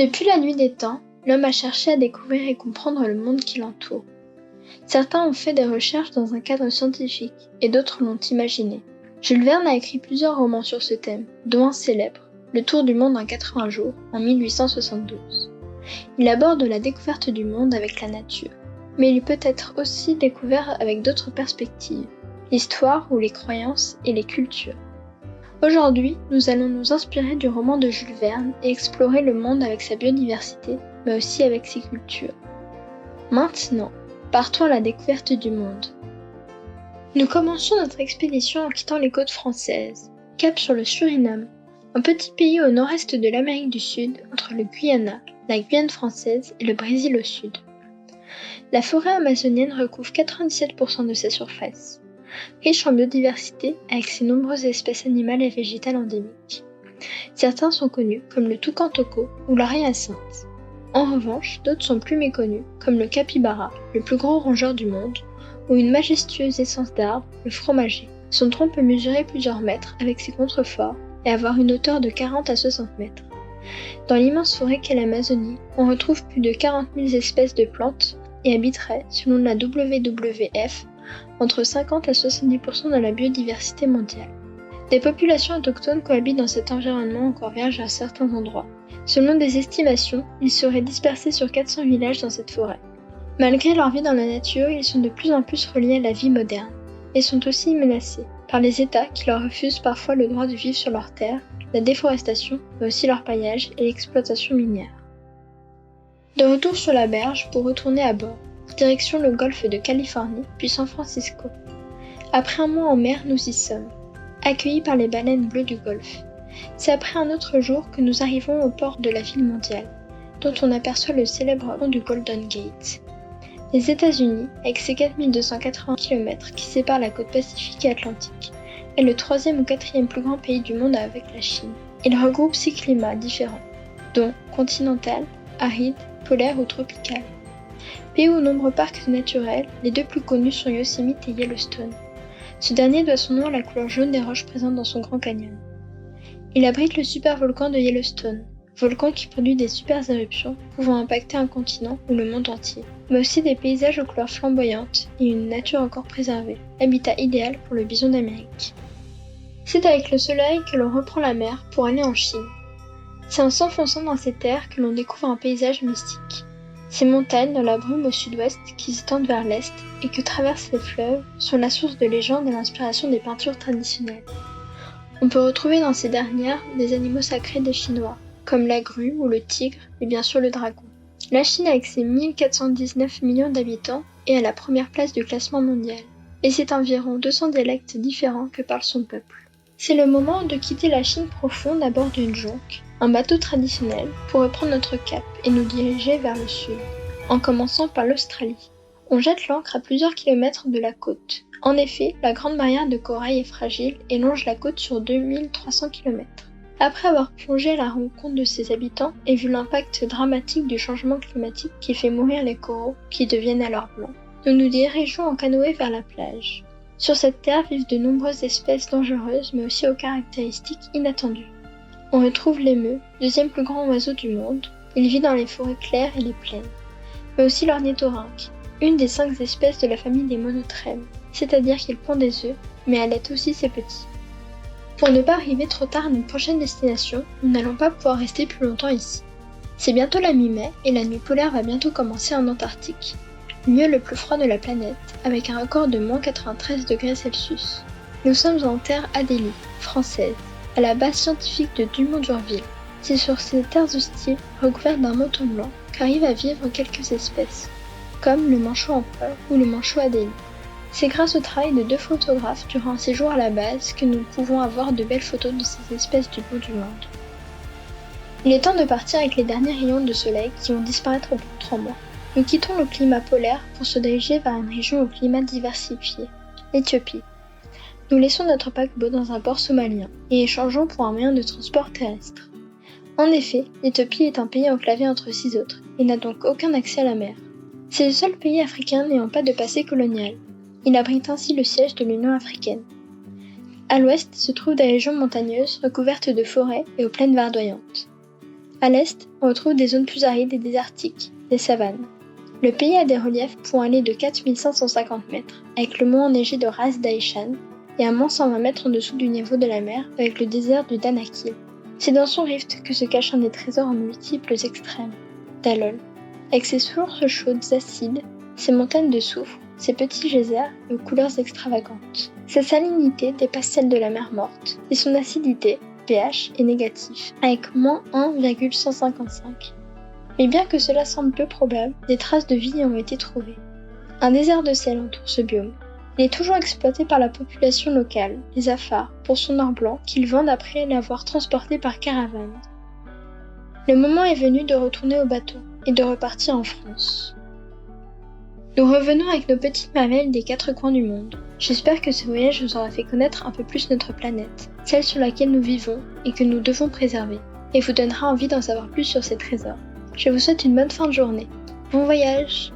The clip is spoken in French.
Depuis la nuit des temps, l'homme a cherché à découvrir et comprendre le monde qui l'entoure. Certains ont fait des recherches dans un cadre scientifique et d'autres l'ont imaginé. Jules Verne a écrit plusieurs romans sur ce thème, dont un célèbre, Le Tour du monde en 80 jours, en 1872. Il aborde la découverte du monde avec la nature, mais il peut être aussi découvert avec d'autres perspectives, l'histoire ou les croyances et les cultures. Aujourd'hui, nous allons nous inspirer du roman de Jules Verne et explorer le monde avec sa biodiversité, mais aussi avec ses cultures. Maintenant, partons à la découverte du monde. Nous commençons notre expédition en quittant les côtes françaises. Cap sur le Suriname, un petit pays au nord-est de l'Amérique du Sud, entre le Guyana, la Guyane française et le Brésil au sud. La forêt amazonienne recouvre 97% de sa surface. Riche en biodiversité avec ses nombreuses espèces animales et végétales endémiques. Certains sont connus comme le toucan toco ou la hyacinthe. En revanche, d'autres sont plus méconnus comme le capybara, le plus gros rongeur du monde, ou une majestueuse essence d'arbre, le fromager. Son tronc peut mesurer plusieurs mètres avec ses contreforts et avoir une hauteur de 40 à 60 mètres. Dans l'immense forêt qu'est l'Amazonie, on retrouve plus de 40 000 espèces de plantes et habiterait, selon la WWF, entre 50 à 70% de la biodiversité mondiale. Des populations autochtones cohabitent dans cet environnement encore vierge à certains endroits. Selon des estimations, ils seraient dispersés sur 400 villages dans cette forêt. Malgré leur vie dans la nature, ils sont de plus en plus reliés à la vie moderne, et sont aussi menacés par les États qui leur refusent parfois le droit de vivre sur leurs terres, la déforestation, mais aussi leur paillage et l'exploitation minière. De retour sur la berge pour retourner à bord, direction le golfe de Californie, puis San Francisco. Après un mois en mer, nous y sommes, accueillis par les baleines bleues du golfe. C'est après un autre jour que nous arrivons au port de la ville mondiale, dont on aperçoit le célèbre pont du Golden Gate. Les États-Unis, avec ses 4280 km qui séparent la côte Pacifique et Atlantique, est le 3e ou 4e plus grand pays du monde avec la Chine. Il regroupe 6 climats différents, dont continental, aride, polaire ou tropical. Pays aux nombreux parcs naturels, les deux plus connus sont Yosemite et Yellowstone. Ce dernier doit son nom à la couleur jaune des roches présentes dans son Grand Canyon. Il abrite le supervolcan de Yellowstone, volcan qui produit des super éruptions pouvant impacter un continent ou le monde entier, mais aussi des paysages aux couleurs flamboyantes et une nature encore préservée, habitat idéal pour le bison d'Amérique. C'est avec le soleil que l'on reprend la mer pour aller en Chine. C'est en s'enfonçant dans ces terres que l'on découvre un paysage mystique. Ces montagnes dans la brume au sud-ouest qui s'étendent vers l'est et que traversent les fleuves sont la source de légendes et l'inspiration des peintures traditionnelles. On peut retrouver dans ces dernières des animaux sacrés des Chinois, comme la grue ou le tigre et bien sûr le dragon. La Chine avec ses 1419 millions d'habitants est à la première place du classement mondial, et c'est environ 200 dialectes différents que parle son peuple. C'est le moment de quitter la Chine profonde à bord d'une jonque, un bateau traditionnel, pour reprendre notre cap et nous diriger vers le sud, en commençant par l'Australie. On jette l'ancre à plusieurs kilomètres de la côte. En effet, la grande barrière de corail est fragile et longe la côte sur 2300 km. Après avoir plongé à la rencontre de ses habitants et vu l'impact dramatique du changement climatique qui fait mourir les coraux qui deviennent alors blancs, nous nous dirigeons en canoë vers la plage. Sur cette terre vivent de nombreuses espèces dangereuses mais aussi aux caractéristiques inattendues. On retrouve l'émeu, 2e plus grand oiseau du monde. Il vit dans les forêts claires et les plaines. Mais aussi l'ornithorynque, une des 5 espèces de la famille des monotrèmes, c'est-à-dire qu'il pond des œufs, mais allait aussi ses petits. Pour ne pas arriver trop tard à notre prochaine destination, nous n'allons pas pouvoir rester plus longtemps ici. C'est bientôt la mi-mai et la nuit polaire va bientôt commencer en Antarctique, lieu le plus froid de la planète, avec un record de moins 93 degrés Celsius. Nous sommes en terre Adélie, française, à la base scientifique de Dumont-d'Urville. C'est sur ces terres hostiles, recouvertes d'un manteau blanc, qu'arrivent à vivre quelques espèces, comme le manchot empereur ou le manchot Adélie. C'est grâce au travail de 2 photographes durant un séjour à la base que nous pouvons avoir de belles photos de ces espèces du bout du monde. Il est temps de partir avec les derniers rayons de soleil qui vont disparaître au bout de 3 mois. Nous quittons le climat polaire pour se diriger vers une région au climat diversifié, l'Éthiopie. Nous laissons notre paquebot dans un port somalien et échangeons pour un moyen de transport terrestre. En effet, l'Éthiopie est un pays enclavé entre 6 autres et n'a donc aucun accès à la mer. C'est le seul pays africain n'ayant pas de passé colonial. Il abrite ainsi le siège de l'Union africaine. À l'ouest se trouvent des régions montagneuses recouvertes de forêts et aux plaines verdoyantes. À l'est, on retrouve des zones plus arides et désertiques, des savanes. Le pays a des reliefs pouvant aller de 4550 mètres, avec le mont enneigé de Ras Daishan, et un mont 120 mètres en dessous du niveau de la mer, avec le désert du Danakil. C'est dans son rift que se cache un des trésors en multiples extrêmes, Dallol. Avec ses sources chaudes acides, ses montagnes de soufre, ses petits geysers aux couleurs extravagantes. Sa salinité dépasse celle de la mer morte, et son acidité, pH, est négatif, avec moins 1,155. Mais bien que cela semble peu probable, des traces de vie y ont été trouvées. Un désert de sel entoure ce biome. Il est toujours exploité par la population locale, les Afars, pour son or blanc qu'ils vendent après l'avoir transporté par caravane. Le moment est venu de retourner au bateau et de repartir en France. Nous revenons avec nos petites mamelles des 4 coins du monde. J'espère que ce voyage vous aura fait connaître un peu plus notre planète, celle sur laquelle nous vivons et que nous devons préserver, et vous donnera envie d'en savoir plus sur ces trésors. Je vous souhaite une bonne fin de journée. Bon voyage!